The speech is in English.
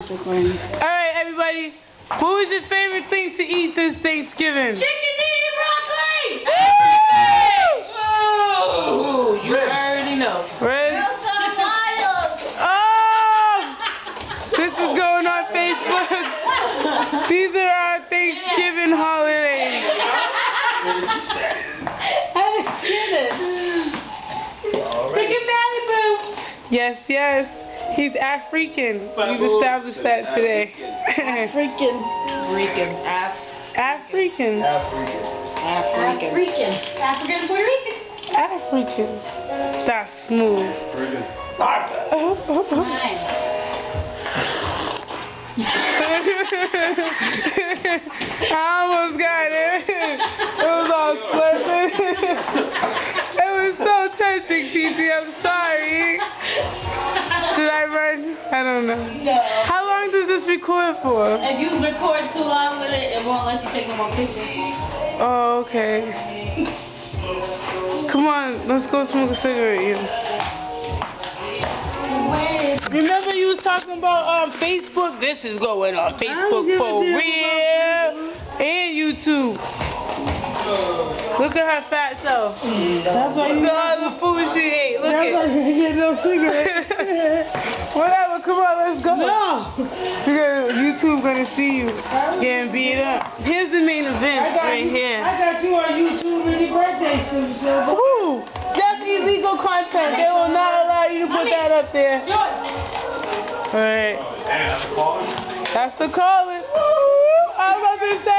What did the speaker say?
Alright, everybody. What was your favorite thing to eat this Thanksgiving? Chicken and broccoli! Woo! You already know. Red? Oh! This is going on Facebook. These are our Thanksgiving holidays. I was kidding. Chicken Malibu. Yes, yes. He's African. We've established that today. African. African. African Puerto Rican. African. That's smooth. I almost got it. It was all slipping. It was so touching, TT. I'm sorry. Should I run? I don't know. No. How long does this record for? If you record too long with it, it won't let you take no more pictures. Oh, okay. Come on, let's go smoke a cigarette. You. Remember you was talking about Facebook? This is going on Facebook for real. And YouTube. Look at her fat self. That's why you Look at all the food she ate. Look that's why at you get no cigarette. Whatever, come on, let's go. No. Because YouTube gonna see you getting beat up. Here's the main event right here. I got you on YouTube any birthday soon, so. Woo! That's illegal content. They will not allow you to put that up there. Alright. That's the calling. I was about to say.